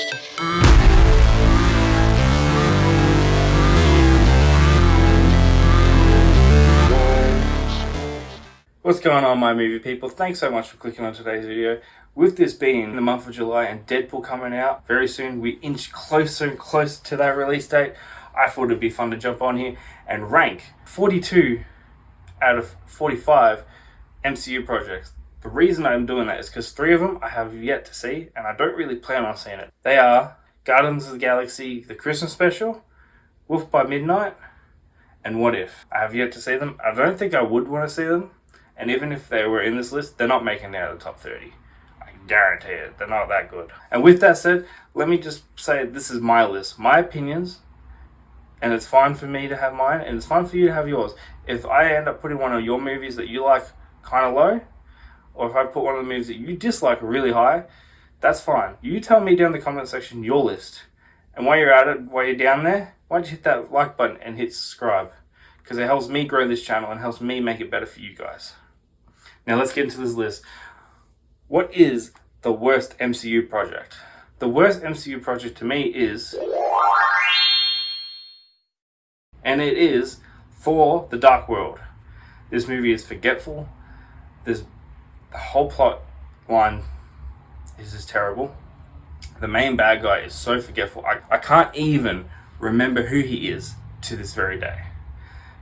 What's going on, my movie people? Thanks so much for clicking on today's video. With this being the month of July and Deadpool coming out very soon, we inch closer and closer to that release date. I thought it'd be fun to jump on here and rank 42 out of 45 MCU projects. The reason I'm doing that is because 3 of them I have yet to see, and I don't really plan on seeing it. They are Guardians of the Galaxy, the Christmas special, Wolf by Midnight, and What If. I have yet to see them. I don't think I would want to see them. And even if they were in this list, they're not making it out of the top 30. I guarantee it. They're not that good. And with that said, let me just say this is my list. My opinions. And it's fine for me to have mine. And it's fine for you to have yours. If I end up putting one of your movies that you like kind of low, or if I put one of the movies that you dislike really high, that's fine. You tell me down in the comment section your list. And while you're at it, while you're down there, why don't you hit that like button and hit subscribe? Because it helps me grow this channel and helps me make it better for you guys. Now let's get into this list. What is the worst MCU project? The worst MCU project to me is... and it is For the Dark World. This movie is forgetful. The whole plot line is just terrible. The main bad guy is so forgetful. I can't even remember who he is to this very day.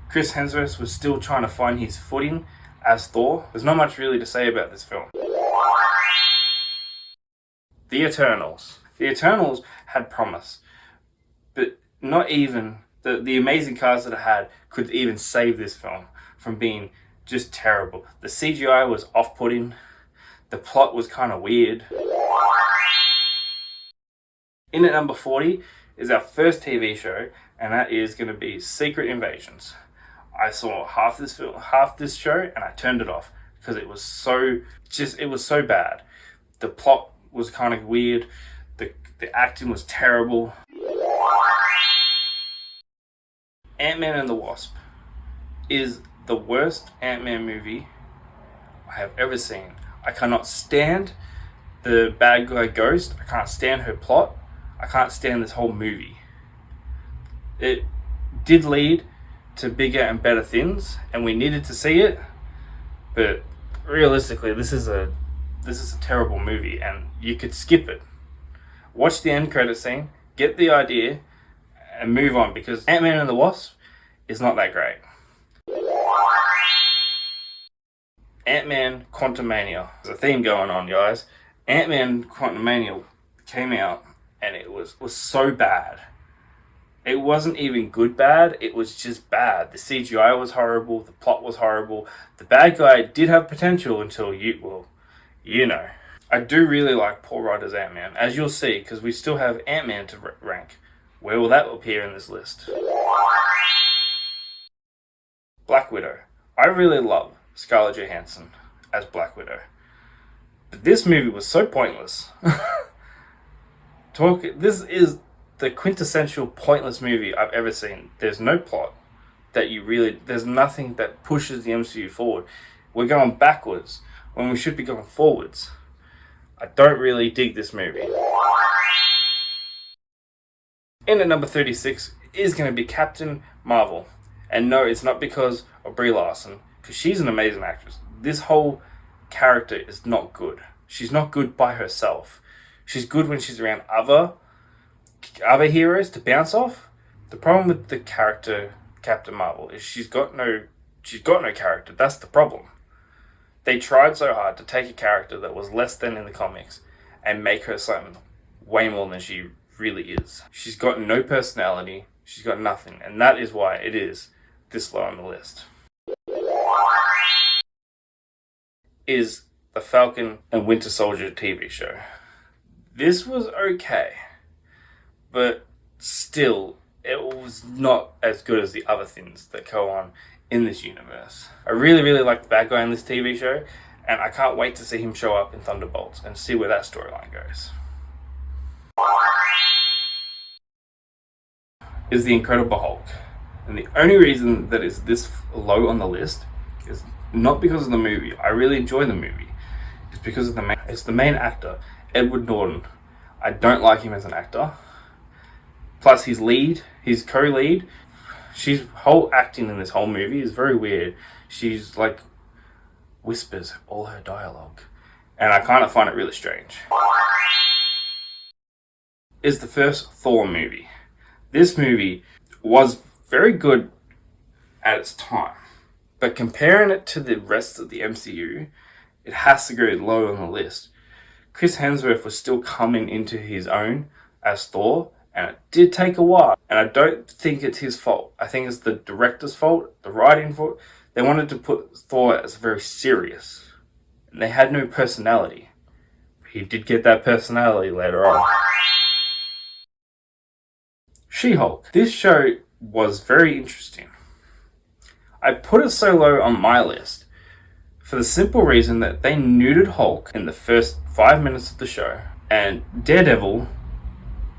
Chris Hemsworth was still trying to find his footing as Thor. There's not much really to say about this film. The Eternals. The Eternals had promise, but not even the amazing cast that it had could even save this film from being just terrible. The CGI was off-putting. The plot was kind of weird. In at number 40 is our first TV show, and that is going to be Secret Invasions. I saw half this show, and I turned it off because it was so bad. The plot was kind of weird. The acting was terrible. Ant-Man and the Wasp is the worst Ant-Man movie I have ever seen. I cannot stand the bad guy Ghost. I can't stand her plot. I can't stand this whole movie. It did lead to bigger and better things, and we needed to see it, but realistically this is a terrible movie, and you could skip it. Watch the end credit scene, get the idea, and move on, because Ant-Man and the Wasp is not that great. Ant-Man Quantumania. There's a theme going on, guys. Ant-Man Quantumania came out, and it was so bad. It wasn't even good bad, it was just bad. The CGI was horrible, the plot was horrible. The bad guy did have potential until you know. I do really like Paul Rudd's Ant-Man, as you'll see, because we still have Ant-Man to rank. Where will that appear in this list? Black Widow. I really love Scarlett Johansson as Black Widow. But this movie was so pointless. This is the quintessential pointless movie I've ever seen. There's no plot there's nothing that pushes the MCU forward. We're going backwards when we should be going forwards. I don't really dig this movie. In at number 36 is going to be Captain Marvel. And no, it's not because of Brie Larson, because she's an amazing actress. This whole character is not good. She's not good by herself. She's good when she's around other heroes to bounce off. The problem with the character Captain Marvel is she's got no character. That's the problem. They tried so hard to take a character that was less than in the comics and make her something way more than she really is. She's got no personality. She's got nothing, and that is why it is this low on the list. Is the Falcon and Winter Soldier TV show. This was okay, but still, it was not as good as the other things that go on in this universe. I really, really like the bad guy in this TV show, and I can't wait to see him show up in Thunderbolts and see where that storyline goes. Is the Incredible Hulk. And the only reason that it's this low on the list is not because of the movie. I really enjoy the movie. It's because of the main actor, Edward Norton. I don't like him as an actor. Plus his co-lead, she's whole acting in this whole movie is very weird. She's like whispers all her dialogue, and I kind of find it really strange. Is the first Thor movie. This movie was very good at its time, but comparing it to the rest of the MCU, it has to go low on the list. Chris Hemsworth was still coming into his own as Thor, and it did take a while. And I don't think it's his fault. I think it's the director's fault, the writing fault. They wanted to put Thor as very serious, and they had no personality. He did get that personality later on. She-Hulk. This show was very interesting. I put it so low on my list for the simple reason that they nuded Hulk in the first 5 minutes of the show, and Daredevil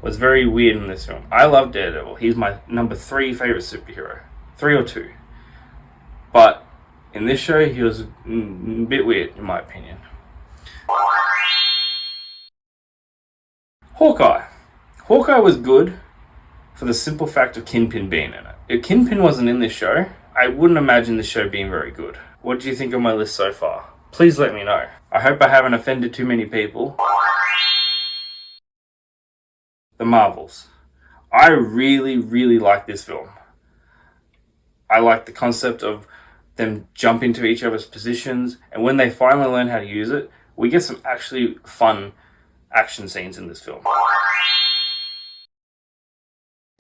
was very weird in this film. I love Daredevil. He's my number 3 favorite superhero. 3 or 2. But in this show, he was a bit weird, in my opinion. Hawkeye. Hawkeye was good for the simple fact of Kingpin being in it. If Kingpin wasn't in this show, I wouldn't imagine this show being very good. What do you think of my list so far? Please let me know. I hope I haven't offended too many people. The Marvels. I really, really like this film. I like the concept of them jump into each other's positions, and when they finally learn how to use it, we get some actually fun action scenes in this film.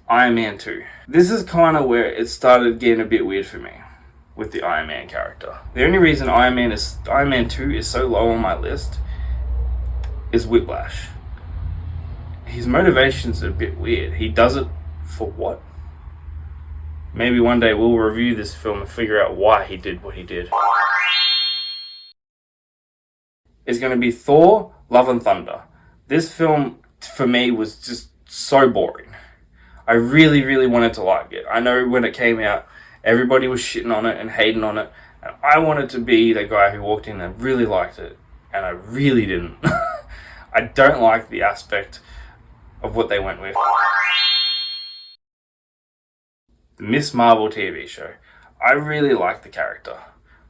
Iron Man 2. This is kind of where it started getting a bit weird for me with the Iron Man character. The only reason Iron Man 2 is so low on my list is Whiplash. His motivations are a bit weird. He does it for what? Maybe one day we'll review this film and figure out why he did what he did. It's going to be Thor, Love and Thunder. This film, for me, was just so boring. I really, really wanted to like it. I know when it came out, everybody was shitting on it and hating on it. And I wanted to be the guy who walked in and really liked it. And I really didn't. I don't like the aspect of what they went with. The Miss Marvel TV show. I really liked the character.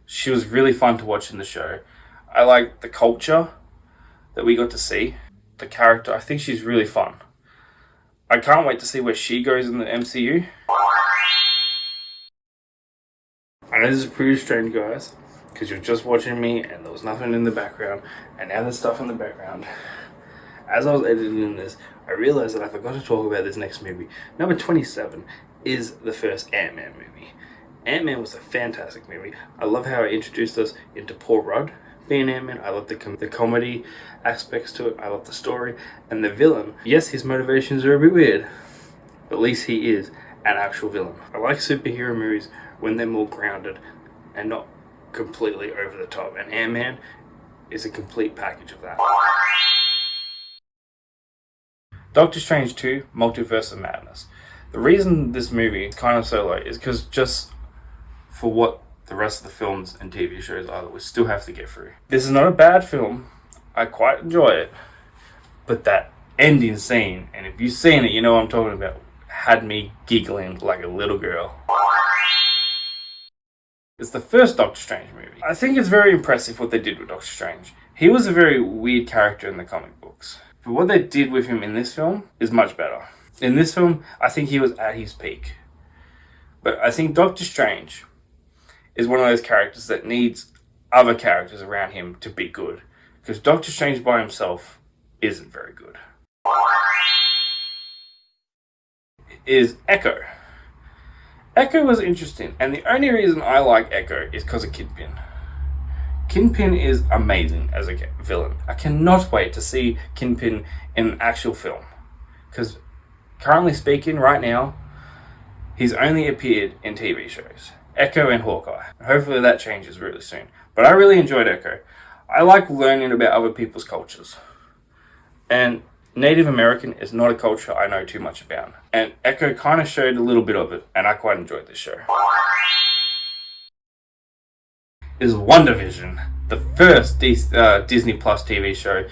She was really fun to watch in the show. I liked the culture that we got to see. The character, I think she's really fun. I can't wait to see where she goes in the MCU. I know this is pretty strange, guys, because you're just watching me and there was nothing in the background, and now there's stuff in the background. As I was editing this, I realized that I forgot to talk about this next movie. Number 27 is the first Ant-Man movie. Ant-Man was a fantastic movie. I love how it introduced us into Paul Rudd being Ant-Man. I love the comedy aspects to it. I love the story. And the villain, yes, his motivations are a bit weird, but at least he is an actual villain. I like superhero movies when they're more grounded and not completely over the top. And Ant-Man is a complete package of that. Doctor Strange 2, Multiverse of Madness. The reason this movie is kind of so low is because just for what the rest of the films and TV shows are that we still have to get through. This is not a bad film. I quite enjoy it. But that ending scene, and if you've seen it, you know what I'm talking about, had me giggling like a little girl. It's the first Doctor Strange movie. I think it's very impressive what they did with Doctor Strange. He was a very weird character in the comic books. But what they did with him in this film is much better. In this film, I think he was at his peak. But I think Doctor Strange is one of those characters that needs other characters around him to be good. Because Doctor Strange by himself isn't very good. Is Echo. Echo was interesting, and the only reason I like Echo is because of Kingpin. Kingpin is amazing as a villain. I cannot wait to see Kingpin in an actual film. Because currently speaking, right now, he's only appeared in TV shows. Echo and Hawkeye. Hopefully that changes really soon. But I really enjoyed Echo. I like learning about other people's cultures. And Native American is not a culture I know too much about. And Echo kind of showed a little bit of it, and I quite enjoyed this show. Is WandaVision, the first Disney Plus TV show,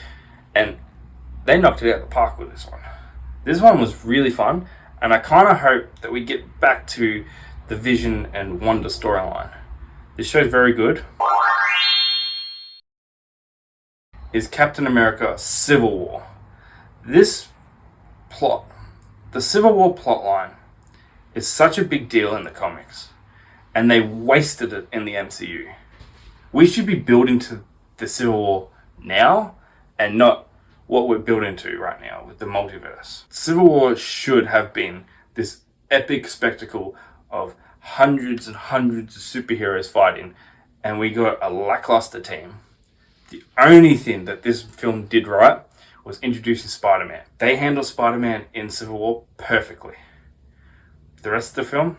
and they knocked it out of the park with this one. This one was really fun, and I kind of hope that we get back to the Vision and Wanda storyline. This show's very good. Is Captain America Civil War. This plot, the Civil War plotline, is such a big deal in the comics, and they wasted it in the MCU. We should be building to the Civil War now, and not what we're building to right now with the multiverse. Civil War should have been this epic spectacle of hundreds and hundreds of superheroes fighting, and we got a lackluster team. The only thing that this film did right was introducing Spider-Man. They handled Spider-Man in Civil War perfectly. The rest of the film,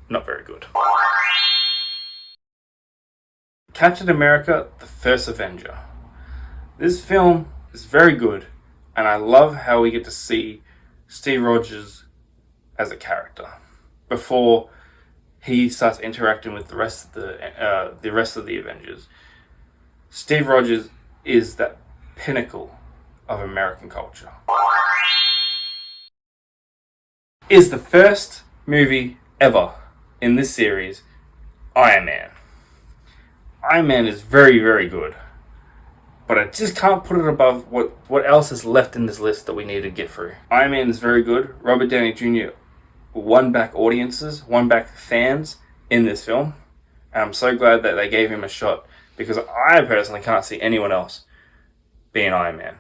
not very good. Captain America, the First Avenger. This film is very good, and I love how we get to see Steve Rogers as a character before he starts interacting with the rest of the Avengers. Steve Rogers is that pinnacle of American culture. Is the first movie ever in this series Iron Man. Iron Man is very, very good, but I just can't put it above what else is left in this list that we need to get through. Iron Man is very good. Robert Downey Jr. won back audiences, won back fans in this film, and I'm so glad that they gave him a shot, because I personally can't see anyone else being Iron Man.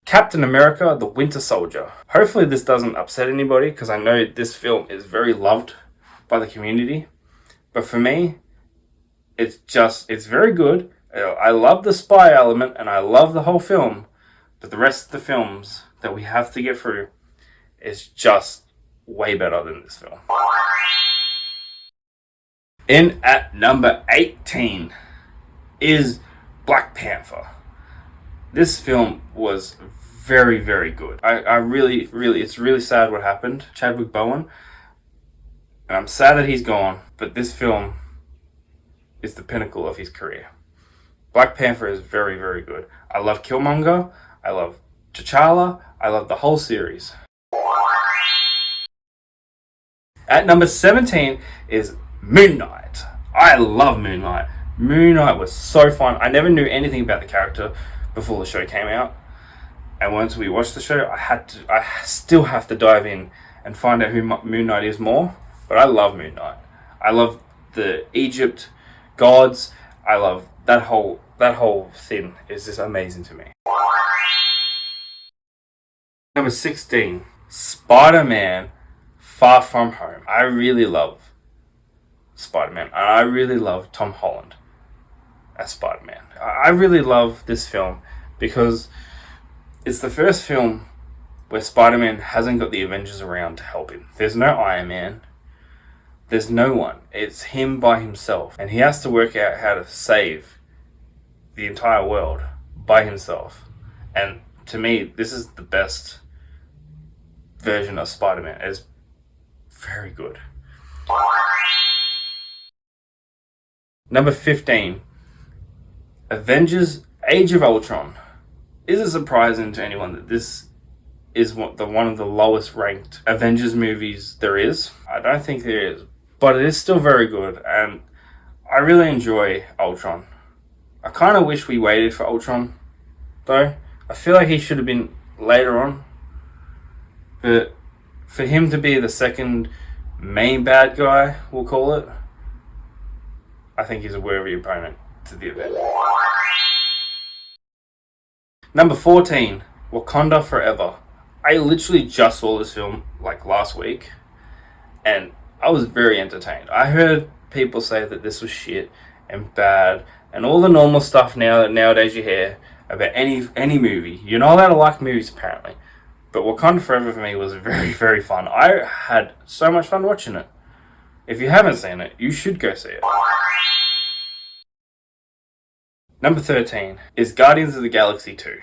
Captain America, the Winter Soldier. Hopefully this doesn't upset anybody, because I know this film is very loved by the community. But for me, it's very good. I love the spy element, and I love the whole film. But the rest of the films that we have to get through is just way better than this film. In at number 18 is Black Panther. This film was very, very good. I really, it's really sad what happened. Chadwick Boseman. And I'm sad that he's gone, but this film is the pinnacle of his career. Black Panther is very, very good. I love Killmonger. I love T'Challa. I love the whole series. At number 17 is Moon Knight. I love Moon Knight. Moon Knight was so fun. I never knew anything about the character before the show came out. And once we watched the show, I still have to dive in and find out who Moon Knight is more. But I love Moon Knight. I love the Egypt gods. I love that whole thing is just amazing to me. Number 16, Spider-Man Far From Home. I really love Spider-Man, and I really love Tom Holland as Spider-Man. I really love this film because it's the first film where Spider-Man hasn't got the Avengers around to help him. There's no Iron Man. There's no one. It's him by himself. And he has to work out how to save the entire world by himself. And to me, this is the best version of Spider-Man. It's very good. Number 15. Avengers Age of Ultron. Is it surprising to anyone that this is one of the lowest ranked Avengers movies there is? I don't think there is. But it is still very good, and I really enjoy Ultron. I kind of wish we waited for Ultron, though. I feel like he should have been later on. But for him to be the second main bad guy, we'll call it, I think he's a worthy opponent to the event. Number 14, Wakanda Forever. I literally just saw this film like last week, and I was very entertained. I heard people say that this was shit and bad and all the normal stuff nowadays you hear about any movie. You're not allowed to like movies apparently. But Wakanda Forever for me was very, very fun. I had so much fun watching it. If you haven't seen it, you should go see it. Number 13 is Guardians of the Galaxy 2.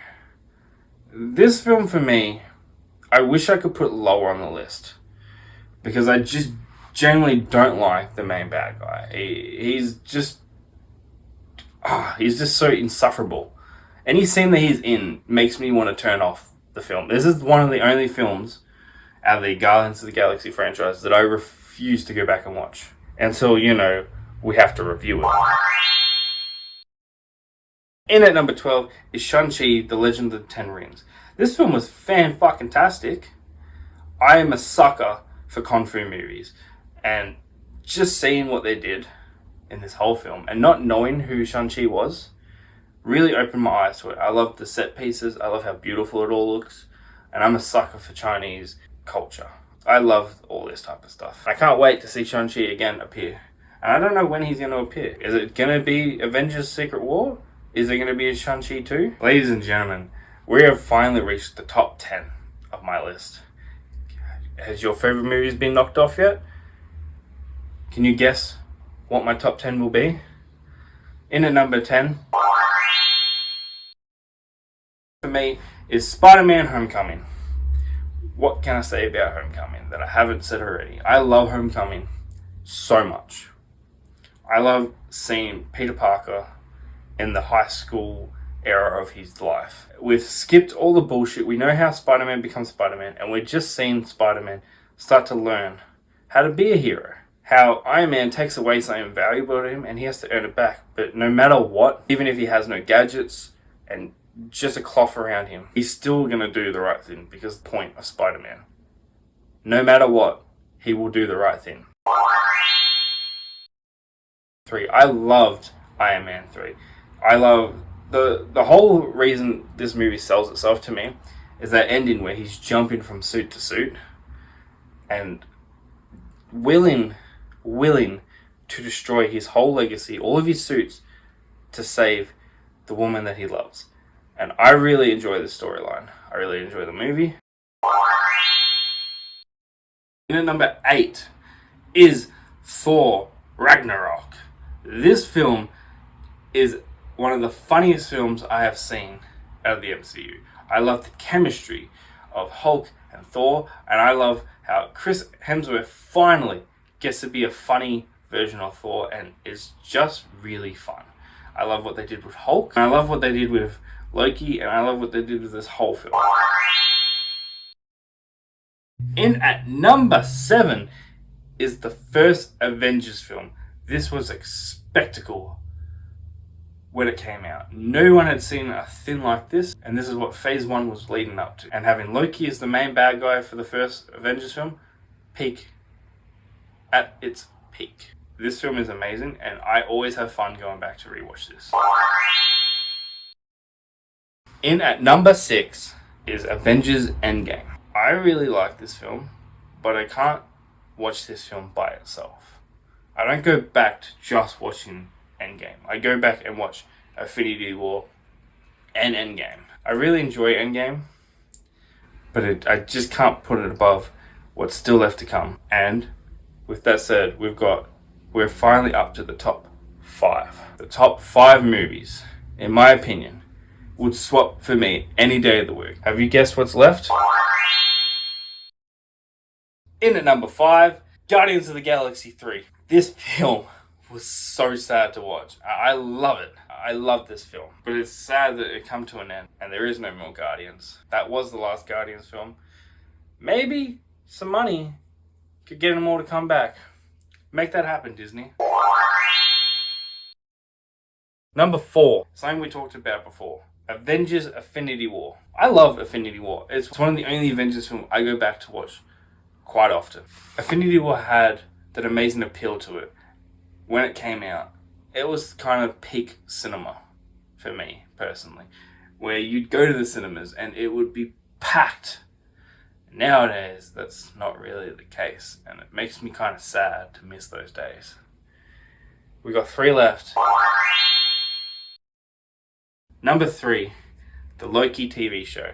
This film for me, I wish I could put lower on the list. Because I just generally don't like the main bad guy. He's just... he's just so insufferable. Any scene that he's in makes me want to turn off the film. This is one of the only films out of the Guardians of the Galaxy franchise that I refuse to go back and watch until, we have to review it. In at number 12 is Shang-Chi, The Legend of the Ten Rings. This film was fan-fucking-tastic. I am a sucker for Kung Fu movies. And just seeing what they did in this whole film and not knowing who Shang-Chi was really opened my eyes to it. I love the set pieces. I love how beautiful it all looks. And I'm a sucker for Chinese culture. I love all this type of stuff. I can't wait to see Shang-Chi again appear. And I don't know when he's going to appear. Is it going to be Avengers Secret War? Is there going to be a Shang-Chi 2? Ladies and gentlemen, we have finally reached the top 10 of my list. Has your favorite movies been knocked off yet? Can you guess what my top 10 will be? In at number 10, for me, is Spider-Man Homecoming. What can I say about Homecoming that I haven't said already? I love Homecoming so much. I love seeing Peter Parker in the high school era of his life. We've skipped all the bullshit. We know how Spider-Man becomes Spider-Man, and we're just seeing Spider-Man start to learn how to be a hero. How Iron Man takes away something valuable to him and he has to earn it back. But no matter what, even if he has no gadgets and just a cloth around him, he's still going to do the right thing because the point of Spider-Man. No matter what, he will do the right thing. 3. I loved Iron Man 3. I love the whole reason this movie sells itself to me is that ending where he's jumping from suit to suit and willing to destroy his whole legacy, all of his suits, to save the woman that he loves. And I really enjoy the storyline. I really enjoy the movie. And at number 8 is Thor Ragnarok. This film is one of the funniest films I have seen out of the MCU. I love the chemistry of Hulk and Thor, and I love how Chris Hemsworth finally gets to be a funny version of Thor and is just really fun. I love what they did with Hulk, and I love what they did with Loki, and I love what they did with this whole film. In at number 7 is the first Avengers film. This was a spectacle when it came out. No one had seen a thing like this, and this is what phase 1 was leading up to. And having Loki as the main bad guy for the first Avengers film, peak at its peak. This film is amazing, and I always have fun going back to rewatch this. In at number 6 is Avengers Endgame. I really like this film, but I can't watch this film by itself. I don't go back to just watching Endgame. I go back and watch Infinity War and Endgame. I really enjoy Endgame, but I just can't put it above what's still left to come. And with that said, we're finally up to the top 5. The top 5 movies, in my opinion, would swap for me any day of the week. Have you guessed what's left? In at number 5, Guardians of the Galaxy 3. This film was so sad to watch. I love it. I love this film. But it's sad that it come to an end and there is no more Guardians. That was the last Guardians film. Maybe some money could get them all to come back. Make that happen, Disney. Number 4, something we talked about before. Avengers Infinity War. I love Infinity War. It's one of the only Avengers films I go back to watch quite often. Infinity War had that amazing appeal to it. When it came out, it was kind of peak cinema for me, personally. Where you'd go to the cinemas and it would be packed. Nowadays, that's not really the case. And it makes me kind of sad to miss those days. We got 3 left. Number 3, the Loki TV show.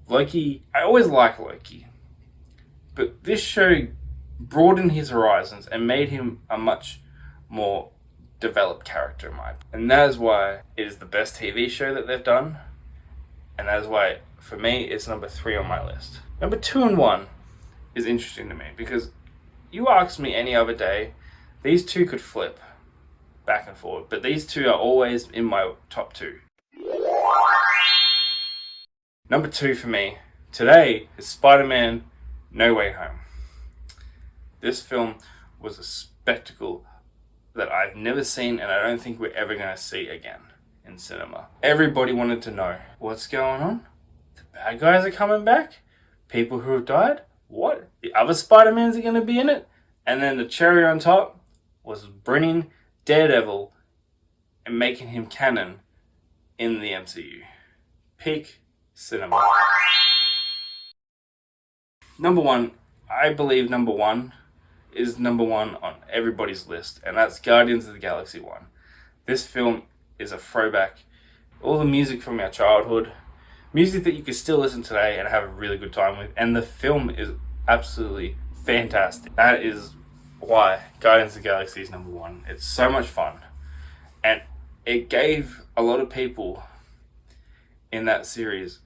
Loki, I always like Loki. But this show broadened his horizons and made him a much more developed character in my opinion. And that is why it is the best TV show that they've done. And that is why, for me, it's number 3 on my list. Number 2 and 1 is interesting to me because you ask me any other day, these two could flip. back and forward. But these two are always in my top two. Number 2 for me today is Spider-Man No Way Home. This film was a spectacle that I've never seen, and I don't think we're ever going to see again in cinema. Everybody wanted to know, what's going on? The bad guys are coming back? People who have died? What? The other Spider-Mans are going to be in it? And then the cherry on top was bringing Daredevil and making him canon in the MCU. Peak cinema. Number 1, I believe number 1 is number 1 on everybody's list, and that's Guardians of the Galaxy 1. This film is a throwback. All the music from our childhood, music that you can still listen today and have a really good time with, and the film is absolutely fantastic. That is why Guardians of the Galaxy is number 1. It's so much fun, and it gave a lot of people in that series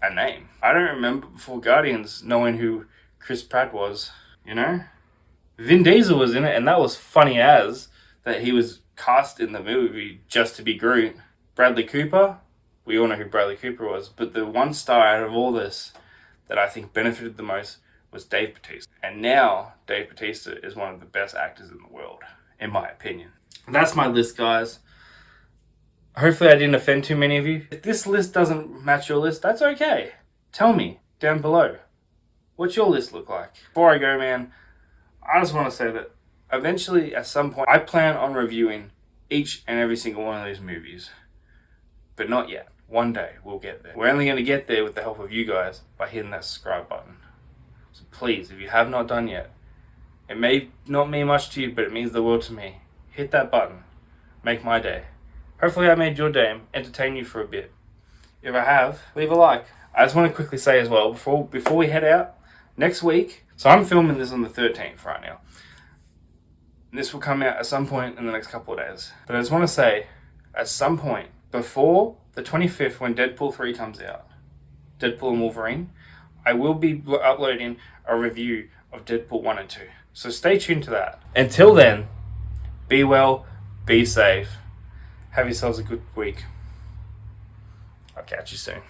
a name. I don't remember before Guardians knowing who Chris Pratt was, you know? Vin Diesel was in it, and that was funny as that he was cast in the movie just to be Groot. Bradley Cooper, we all know who Bradley Cooper was, but the one star out of all this that I think benefited the most was Dave Bautista. And now Dave Bautista is one of the best actors in the world, in my opinion. That's my list, guys. Hopefully I didn't offend too many of you. If this list doesn't match your list, that's okay. Tell me down below. What's your list look like? Before I go, man, I just want to say that eventually, at some point, I plan on reviewing each and every single one of these movies. But not yet. One day, we'll get there. We're only going to get there with the help of you guys by hitting that subscribe button. So please, if you have not done yet, it may not mean much to you, but it means the world to me. Hit that button. Make my day. Hopefully I made your day, entertain you for a bit. If I have, leave a like. I just want to quickly say as well, before we head out, next week, so I'm filming this on the 13th right now. This will come out at some point in the next couple of days. But I just want to say, at some point, before the 25th when Deadpool 3 comes out, Deadpool and Wolverine, I will be uploading a review of Deadpool 1 and 2. So stay tuned to that. Until then, be well, be safe. Have yourselves a good week. I'll catch you soon.